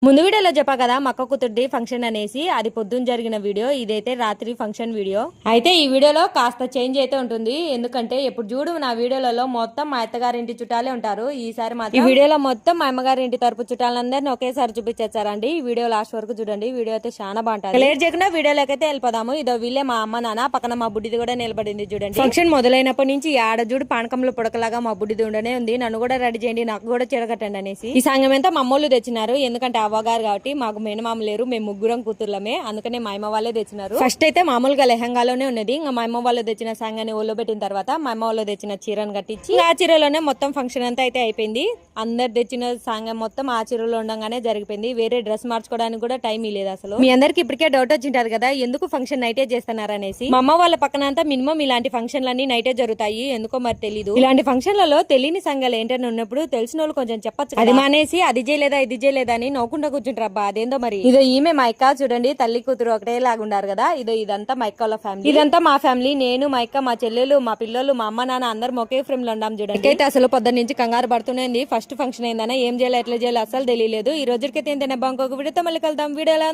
ముందు వీడియోలో చెప్పా కదా మక్క కూతుర్ది ఫంక్షన్ అనేసి, అది పొద్దున్న జరిగిన వీడియో, ఇదైతే రాత్రి ఫంక్షన్ వీడియో. అయితే ఈ వీడియోలో కాస్త చేంజ్ అయితే ఉంటుంది, ఎందుకంటే ఎప్పుడు చూడు నా వీడియోలలో మొత్తం మా అత్తగారింటి చుట్టాలే ఉంటారు. ఈసారి మాత్రం ఈ వీడియోలో మొత్తం మా అమ్మగారింటి తరపు చుట్టాలందరినీ ఒకేసారి చూపించేస్తారండి. ఈ వీడియో లాస్ట్ వరకు చూడండి, వీడియో అయితే చాలా బాగుంటుంది. లేట్ చేయకుండా వీడియోలోకి అయితే వెళ్ళిపోదాము. ఇదో వీళ్ళే మా అమ్మ నాన్న, పక్కన మా బుడ్డిది కూడా నిలబడింది చూడండి. ఫంక్షన్ మొదలైనప్పటి నుంచి ఆడ చూడు పానకంలో పుడకలాగా మా బుడ్డిది ఉండనే ఉంది. నన్ను కూడా రెడీ చేయండి, నాకు కూడా చీరకట్టండి అనేసి. ఈ సంఘం ఎంత మా అమ్మోళ్ళు తెచ్చినారు, ఎందుకంటే అవ్వగారు కాబట్టి మాకు మేనమామ లేరు, మేము ముగ్గురం కూతుర్లమే, అందుకనే మా అమ్మ వాళ్ళే తెచ్చినారు. ఫస్ట్ అయితే మామూలుగా లెహంగాలోనే ఉన్నది. ఇంకా మా అమ్మ వాళ్ళు తెచ్చిన సంగాన్ని ఒళ్ళో పెట్టిన తర్వాత మా అమ్మ వాళ్ళు తెచ్చిన చీరను కట్టించి ఆ చీరలోనే మొత్తం ఫంక్షన్ అంతా అయితే అయిపోయింది. అందరు తెచ్చిన సంగం మొత్తం ఆ చీరలో ఉండగానే జరిగిపోయింది. వేరే డ్రెస్ మార్చుకోవడానికి కూడా టైం లేదు అసలు. మీ అందరికి ఇప్పటికే డౌట్ వచ్చింటది కదా, ఎందుకు ఫంక్షన్ నైటే చేస్తున్నారు అనేసి. మా అమ్మ వాళ్ళ పక్కన అంతా మినిమం ఇలాంటి ఫంక్షన్లన్నీ నైటే జరుగుతాయి, ఎందుకో మరి తెలీదు. ఇలాంటి ఫంక్షన్లలో తెలియని సంఘాలు ఏంటని ఉన్నప్పుడు తెలిసిన వాళ్ళు కొంచెం చెప్పచ్చు. అది మానేసి అది చేయలేదా ఇది చేయలేదా అని నవ్వుకుంటా కూర్చుంటారు. అదేందో మరి. ఇదో ఈమె మా అక్క చూడండి, తల్లి కూతురు ఒకటే లాగుండారు కదా. ఇదంతా మా అక్క వాళ్ళ ఫ్యామిలీ, ఇదంతా మా ఫ్యామిలీ. నేను మా అక్క, మా చెల్లెలు, మా పిల్లలు, మా అమ్మ నాన్న అందరం ఒకే ఫ్రేమ్ లో ఉన్నాం చూడండి. అయితే అసలు పొద్దున్న నుంచి కంగారు పడుతుంది. ఫస్ట్ ఫంక్షన్ అయిందనే ఏం చేయాలి ఎట్లా చేయాలి అసలు తెలియలేదు. ఈ రోజుకైతే ఏంటంటే ఇంకొక వీడియోతో మళ్ళీ కలుద్దాం. వీడియోలో